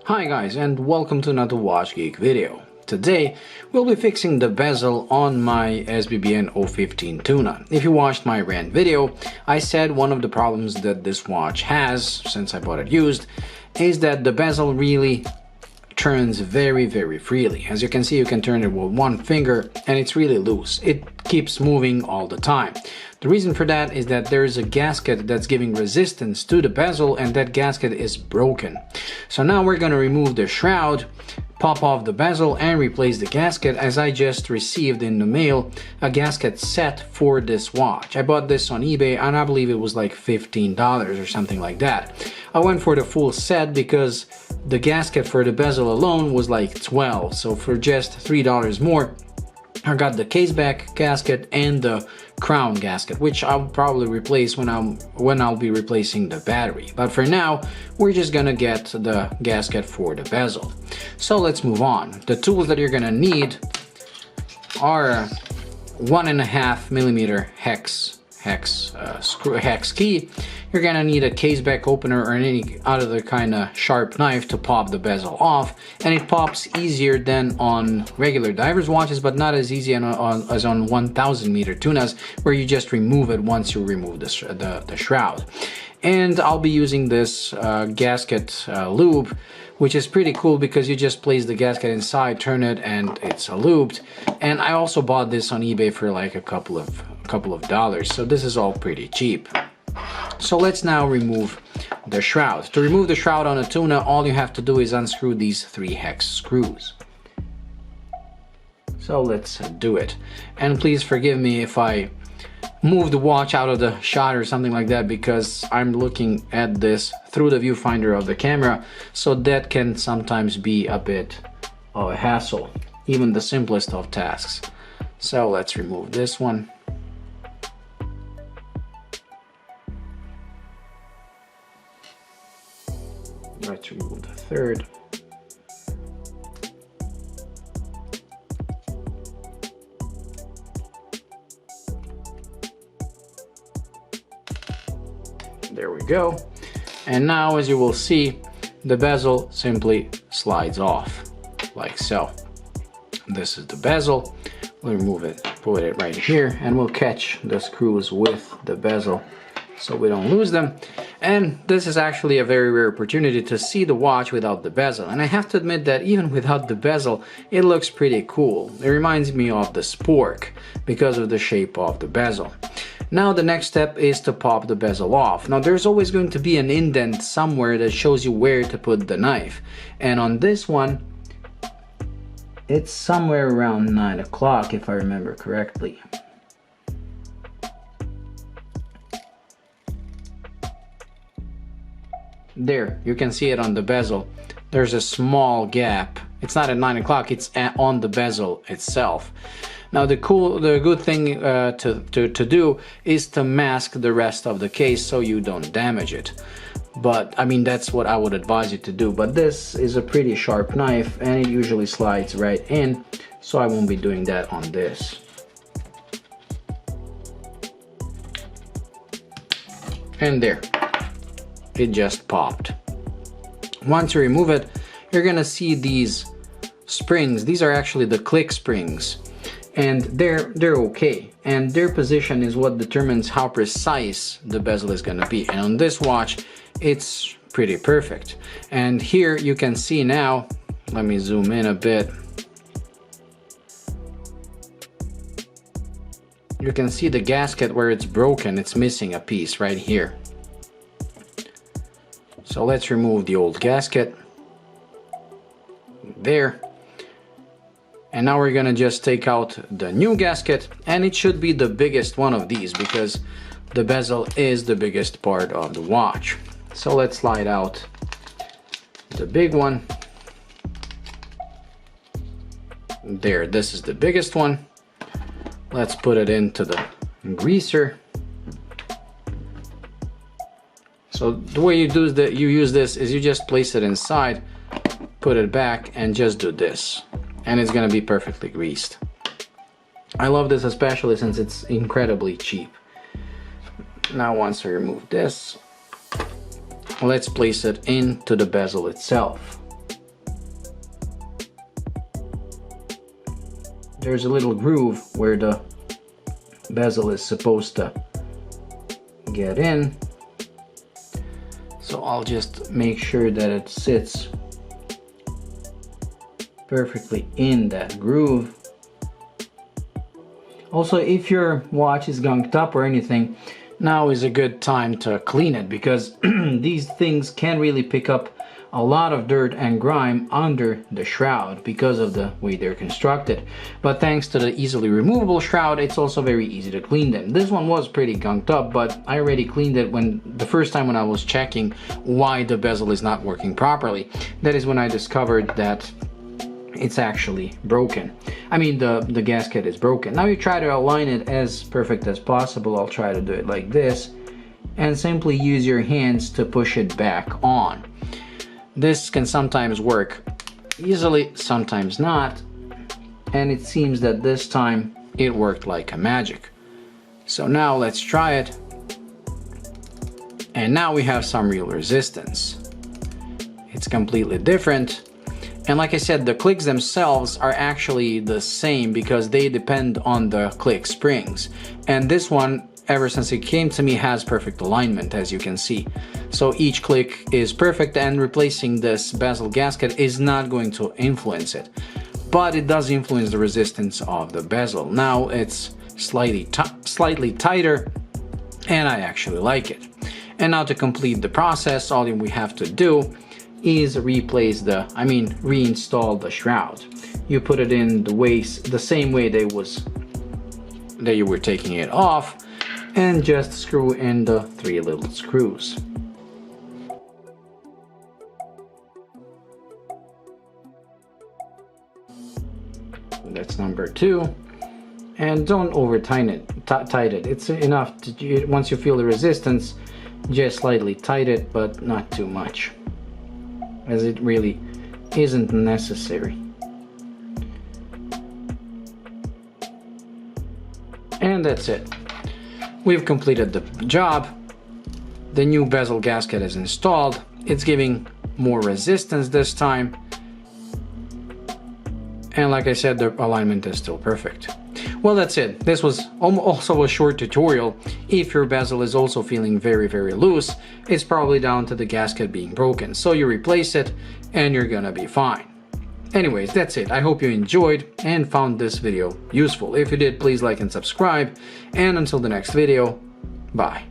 Hi guys, and welcome to another Watch Geek video. Today we'll be fixing the bezel on my SBBN 015 Tuna. If you watched my rant video, I said one of the problems that this watch has, since I bought it used, is that the bezel really turns very freely. As you can see, you can turn it with one finger and it's really loose. It keeps moving all the time. The reason for that is that there is a gasket that's giving resistance to the bezel, and that gasket is broken. So now we're going to remove the shroud, pop off the bezel and replace the gasket, as I just received in the mail a gasket set for this watch. I bought this on eBay and I believe it was like $15 or something like that. I went for the full set because the gasket for the bezel alone was like $12, so for just $3 more I got the caseback gasket and the crown gasket, which I'll probably replace when I'll be replacing the battery. But for now, we're just gonna get the gasket for the bezel. So let's move on. The tools that you're gonna need are 1.5mm hex key. You're gonna need a caseback opener or any other kind of sharp knife to pop the bezel off, and it pops easier than on regular divers watches, but not as easy as on 1000-meter Tunas, where you just remove it once you remove the shroud. And I'll be using this gasket lube, which is pretty cool because you just place the gasket inside, turn it, and it's looped. And I also bought this on eBay for like a couple of dollars, so this is all pretty cheap. So let's now remove the shroud. To remove the shroud on a Tuna, all you have to do is unscrew these 3 hex screws. So let's do it. And please forgive me if I move the watch out of the shot or something like that, because I'm looking at this through the viewfinder of the camera, so that can sometimes be a bit of a hassle, even the simplest of tasks. So let's remove this one. Let's remove the third. There we go. And now, as you will see, the bezel simply slides off like so. This is the bezel. We'll remove it, put it right here, and we'll catch the screws with the bezel so we don't lose them. And this is actually a very rare opportunity to see the watch without the bezel, and I have to admit that even without the bezel it looks pretty cool. It reminds me of the spork because of the shape of the bezel. Now the next step is to pop the bezel off. Now there's always going to be an indent somewhere that shows you where to put the knife, and on this one it's somewhere around 9 o'clock if I remember correctly. There, you can see it on the bezel. There's a small gap. It's not at 9 o'clock, it's on the bezel itself. Now the good thing to do is to mask the rest of the case so you don't damage it. But I mean, that's what I would advise you to do. But this is a pretty sharp knife and it usually slides right in, so I won't be doing that on this. And there. It just popped. Once you remove it, you're gonna see these springs. These are actually the click springs, and they're okay, and their position is what determines how precise the bezel is gonna be. And on this watch it's pretty perfect. And here you can see now, let me zoom in a bit, you can see the gasket where it's broken. It's missing a piece right here. So let's remove the old gasket. There. And now we're gonna just take out the new gasket, and it should be the biggest one of these because the bezel is the biggest part of the watch. So let's slide out the big one. There, this is the biggest one. Let's put it into the greaser. So the way you use this is you just place it inside, put it back, and just do this, and it's gonna be perfectly greased. I love this especially since it's incredibly cheap. Now once I remove this, let's place it into the bezel itself. there's a little groove where the bezel is supposed to get in. So I'll just make sure that it sits perfectly in that groove. Also, if your watch is gunked up or anything, now is a good time to clean it, because these things can really pick up a lot of dirt and grime under the shroud because of the way they're constructed. But thanks to the easily removable shroud, it's also very easy to clean them. This one was pretty gunked up, but I already cleaned it when the first time when I was checking why the bezel is not working properly. That is when I discovered that it's actually broken. I mean, the gasket is broken. Now you try to align it as perfect as possible. I'll try to do it like this, and simply use your hands to push it back on. This can sometimes work easily, sometimes not, and it seems that this time it worked like a magic. So now let's try it, and now we have some real resistance. It's completely different. And like I said, the clicks themselves are actually the same because they depend on the click springs. And this one, ever since it came to me, has perfect alignment, as you can see. So each click is perfect, and replacing this bezel gasket is not going to influence it. But it does influence the resistance of the bezel. Now it's slightly tighter, and I actually like it. And now to complete the process, all we have to do is reinstall the shroud. You put it in the same way that you were taking it off, and just screw in the 3 little screws. That's number 2. And don't over tighten it. It's enough to, once you feel the resistance, just slightly tighten it, but not too much, as it really isn't necessary. And that's it. We've completed the job. The new bezel gasket is installed. It's giving more resistance this time. And like I said, the alignment is still perfect. Well, that's it. This was also a short tutorial. If your bezel is also feeling very, very loose, it's probably down to the gasket being broken. So you replace it and you're gonna be fine. Anyways, that's it. I hope you enjoyed and found this video useful. If you did, please like and subscribe. And until the next video, bye.